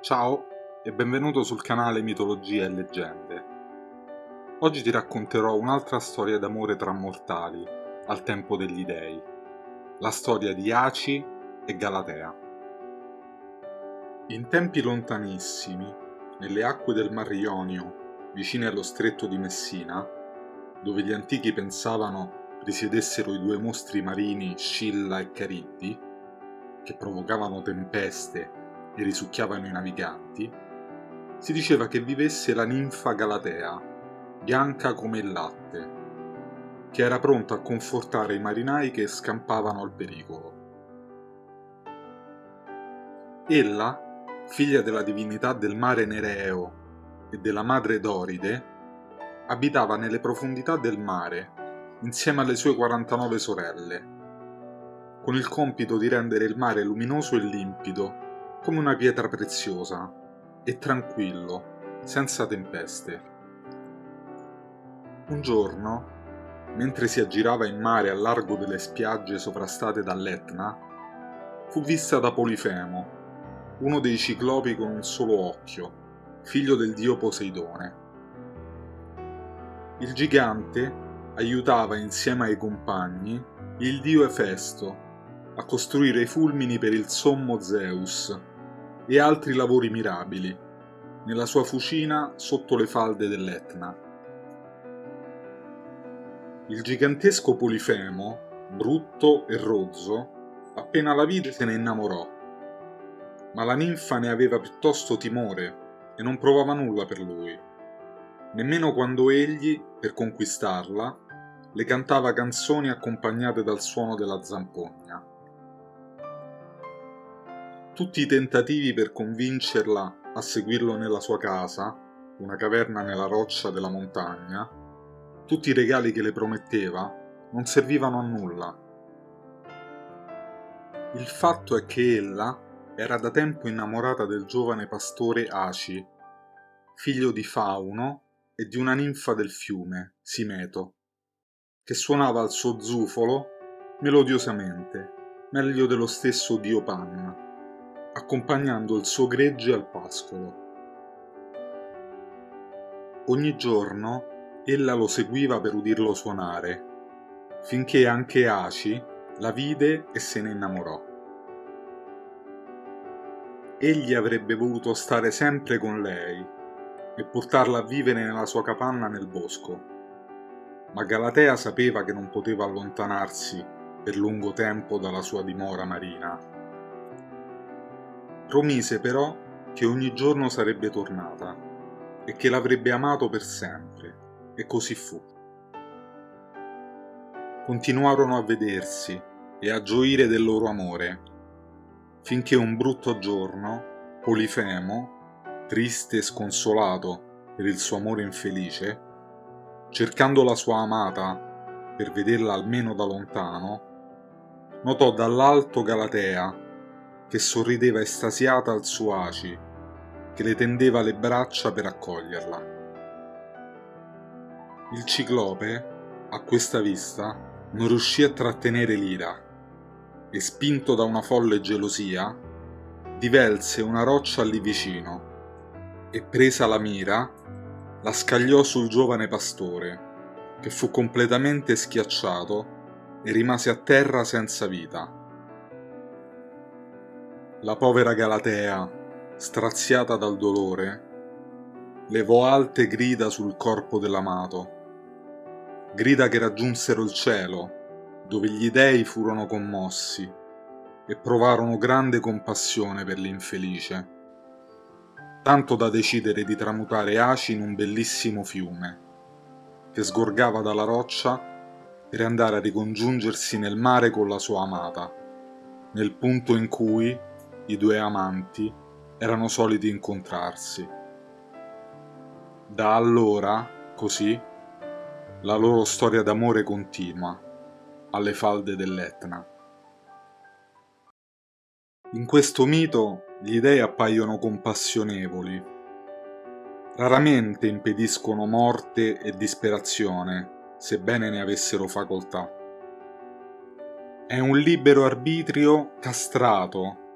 Ciao e benvenuto sul canale Mitologie e Leggende. Oggi ti racconterò un'altra storia d'amore tra mortali, al tempo degli dei, la storia di Aci e Galatea. In tempi lontanissimi, nelle acque del Mar Ionio, vicine allo stretto di Messina, dove gli antichi pensavano risiedessero i due mostri marini Scilla e Cariddi, che provocavano tempeste e risucchiavano i naviganti, si diceva che vivesse la ninfa Galatea, bianca come il latte, che era pronta a confortare i marinai che scampavano al pericolo. Ella, figlia della divinità del mare Nereo e della madre Doride, abitava nelle profondità del mare insieme alle sue 49 sorelle, con il compito di rendere il mare luminoso e limpido come una pietra preziosa e tranquillo, senza tempeste. Un giorno, mentre si aggirava in mare al largo delle spiagge sovrastate dall'Etna, fu vista da Polifemo, uno dei ciclopi con un solo occhio, figlio del dio Poseidone. Il gigante aiutava insieme ai compagni il dio Efesto a costruire i fulmini per il sommo Zeus e altri lavori mirabili nella sua fucina sotto le falde dell'Etna. Il gigantesco Polifemo, brutto e rozzo, appena la vide se ne innamorò, ma la ninfa ne aveva piuttosto timore e non provava nulla per lui, nemmeno quando egli, per conquistarla, le cantava canzoni accompagnate dal suono della zampogna. Tutti i tentativi per convincerla a seguirlo nella sua casa, una caverna nella roccia della montagna, tutti i regali che le prometteva, non servivano a nulla. Il fatto è che ella era da tempo innamorata del giovane pastore Aci, figlio di Fauno e di una ninfa del fiume, Simeto, che suonava il suo zufolo melodiosamente, meglio dello stesso dio Pan, accompagnando il suo gregge al pascolo. Ogni giorno ella lo seguiva per udirlo suonare, finché anche Aci la vide e se ne innamorò. Egli avrebbe voluto stare sempre con lei e portarla a vivere nella sua capanna nel bosco, ma Galatea sapeva che non poteva allontanarsi per lungo tempo dalla sua dimora marina. Promise però che ogni giorno sarebbe tornata e che l'avrebbe amato per sempre, e così fu. Continuarono a vedersi e a gioire del loro amore, finché un brutto giorno Polifemo, triste e sconsolato per il suo amore infelice, cercando la sua amata per vederla almeno da lontano, notò dall'alto Galatea che sorrideva estasiata al suo Aci, che le tendeva le braccia per accoglierla. Il ciclope, a questa vista, non riuscì a trattenere l'ira e, spinto da una folle gelosia, divelse una roccia lì vicino e, presa la mira, la scagliò sul giovane pastore, che fu completamente schiacciato e rimase a terra senza vita. La povera Galatea, straziata dal dolore, levò alte grida sul corpo dell'amato, grida che raggiunsero il cielo, dove gli dei furono commossi e provarono grande compassione per l'infelice, tanto da decidere di tramutare Aci in un bellissimo fiume, che sgorgava dalla roccia per andare a ricongiungersi nel mare con la sua amata, nel punto in cui i due amanti erano soliti incontrarsi. Da allora, così, la loro storia d'amore continua, alle falde dell'Etna. In questo mito gli dei appaiono compassionevoli. Raramente impediscono morte e disperazione, sebbene ne avessero facoltà. È un libero arbitrio castrato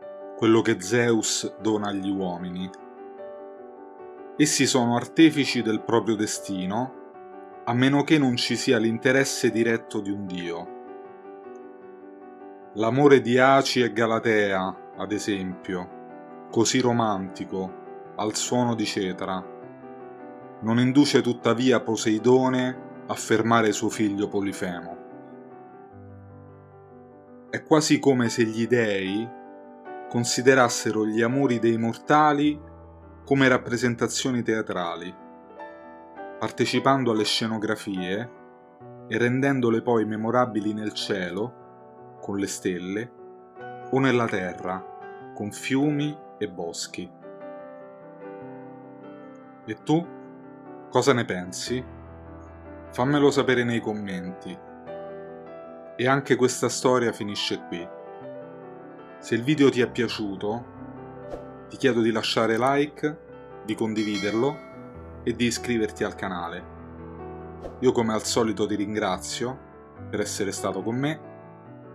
quello che Zeus dona agli uomini. Essi sono artefici del proprio destino, a meno che non ci sia l'interesse diretto di un dio. L'amore di Aci e Galatea, ad esempio, così romantico, al suono di cetera, non induce tuttavia Poseidone a fermare suo figlio Polifemo. È quasi come se gli dei considerassero gli amori dei mortali come rappresentazioni teatrali, partecipando alle scenografie e rendendole poi memorabili nel cielo, con le stelle, o nella terra, con fiumi e boschi. E tu? Cosa ne pensi? Fammelo sapere nei commenti. E anche questa storia finisce qui. Se il video ti è piaciuto, ti chiedo di lasciare like, di condividerlo e di iscriverti al canale. Io come al solito ti ringrazio per essere stato con me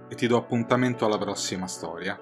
e ti do appuntamento alla prossima storia.